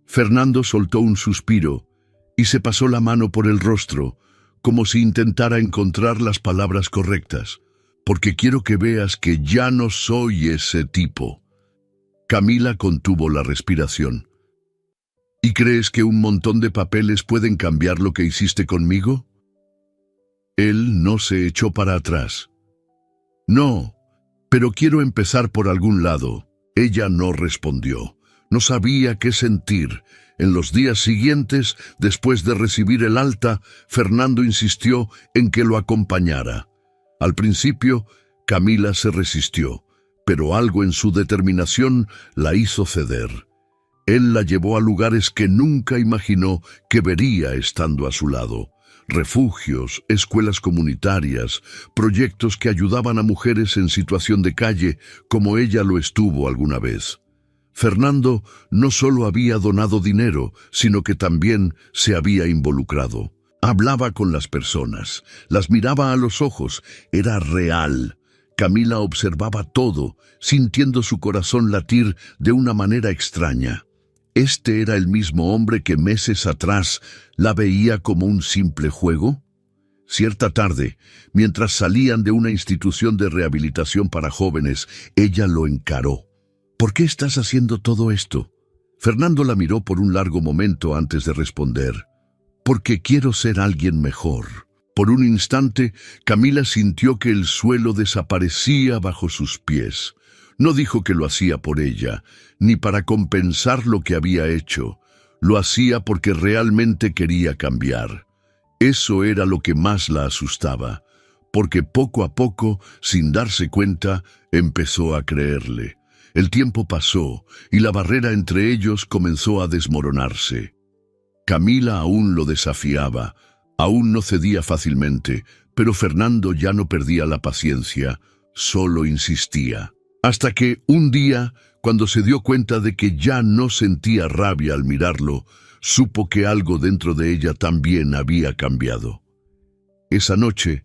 Fernando soltó un suspiro y se pasó la mano por el rostro, como si intentara encontrar las palabras correctas. «Porque quiero que veas que ya no soy ese tipo». Camila contuvo la respiración. «¿Y crees que un montón de papeles pueden cambiar lo que hiciste conmigo?» Él no se echó para atrás. «No, pero quiero empezar por algún lado». Ella no respondió. No sabía qué sentir. En los días siguientes, después de recibir el alta, Fernando insistió en que lo acompañara. Al principio, Camila se resistió, pero algo en su determinación la hizo ceder. Él la llevó a lugares que nunca imaginó que vería estando a su lado. Refugios, escuelas comunitarias, proyectos que ayudaban a mujeres en situación de calle, como ella lo estuvo alguna vez. Fernando no solo había donado dinero, sino que también se había involucrado. Hablaba con las personas, las miraba a los ojos, era real. Camila observaba todo, sintiendo su corazón latir de una manera extraña. ¿Este era el mismo hombre que meses atrás la veía como un simple juego? Cierta tarde, mientras salían de una institución de rehabilitación para jóvenes, ella lo encaró. «¿Por qué estás haciendo todo esto?» Fernando la miró por un largo momento antes de responder. Porque quiero ser alguien mejor. Por un instante, Camila sintió que el suelo desaparecía bajo sus pies. No dijo que lo hacía por ella, ni para compensar lo que había hecho. Lo hacía porque realmente quería cambiar. Eso era lo que más la asustaba, porque poco a poco, sin darse cuenta, empezó a creerle. El tiempo pasó y la barrera entre ellos comenzó a desmoronarse. Camila aún lo desafiaba, aún no cedía fácilmente, pero Fernando ya no perdía la paciencia, solo insistía. Hasta que, un día, cuando se dio cuenta de que ya no sentía rabia al mirarlo, supo que algo dentro de ella también había cambiado. Esa noche,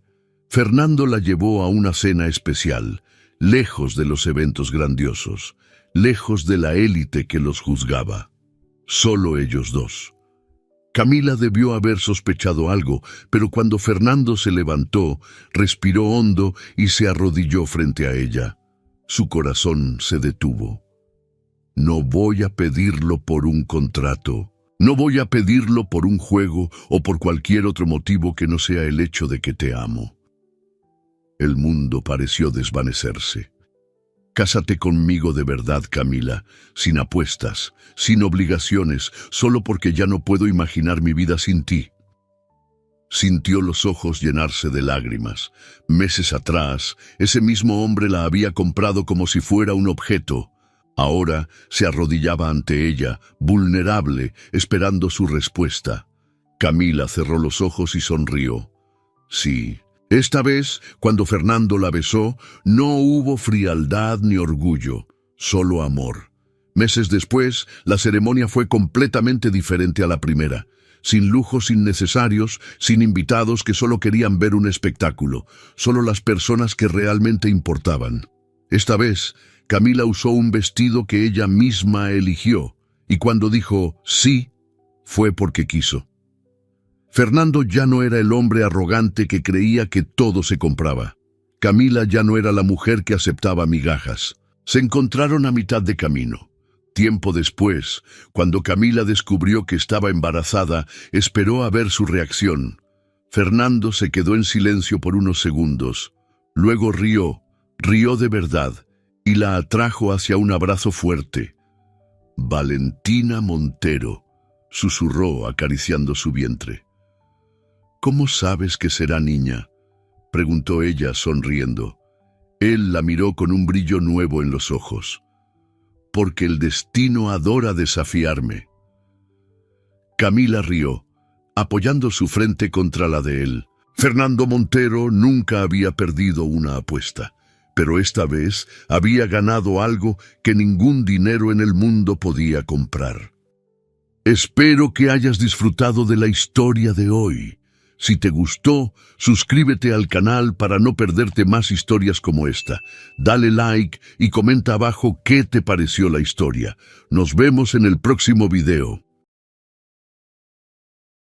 Fernando la llevó a una cena especial, lejos de los eventos grandiosos, lejos de la élite que los juzgaba. Solo ellos dos. Camila debió haber sospechado algo, pero cuando Fernando se levantó, respiró hondo y se arrodilló frente a ella. Su corazón se detuvo. No voy a pedirlo por un contrato. No voy a pedirlo por un juego o por cualquier otro motivo que no sea el hecho de que te amo. El mundo pareció desvanecerse. Cásate conmigo de verdad, Camila, sin apuestas, sin obligaciones, solo porque ya no puedo imaginar mi vida sin ti. Sintió los ojos llenarse de lágrimas. Meses atrás, ese mismo hombre la había comprado como si fuera un objeto. Ahora se arrodillaba ante ella, vulnerable, esperando su respuesta. Camila cerró los ojos y sonrió. Sí. Esta vez, cuando Fernando la besó, no hubo frialdad ni orgullo, solo amor. Meses después, la ceremonia fue completamente diferente a la primera, sin lujos innecesarios, sin invitados que solo querían ver un espectáculo, solo las personas que realmente importaban. Esta vez, Camila usó un vestido que ella misma eligió, y cuando dijo sí, fue porque quiso. Fernando ya no era el hombre arrogante que creía que todo se compraba. Camila ya no era la mujer que aceptaba migajas. Se encontraron a mitad de camino. Tiempo después, cuando Camila descubrió que estaba embarazada, esperó a ver su reacción. Fernando se quedó en silencio por unos segundos. Luego rió de verdad, y la atrajo hacia un abrazo fuerte. Valentina Montero, susurró acariciando su vientre. ¿Cómo sabes que será niña?, preguntó ella sonriendo. Él la miró con un brillo nuevo en los ojos. Porque el destino adora desafiarme. Camila rió, apoyando su frente contra la de él. Fernando Montero nunca había perdido una apuesta, pero esta vez había ganado algo que ningún dinero en el mundo podía comprar. Espero que hayas disfrutado de la historia de hoy. Si te gustó, suscríbete al canal para no perderte más historias como esta. Dale like y comenta abajo qué te pareció la historia. Nos vemos en el próximo video.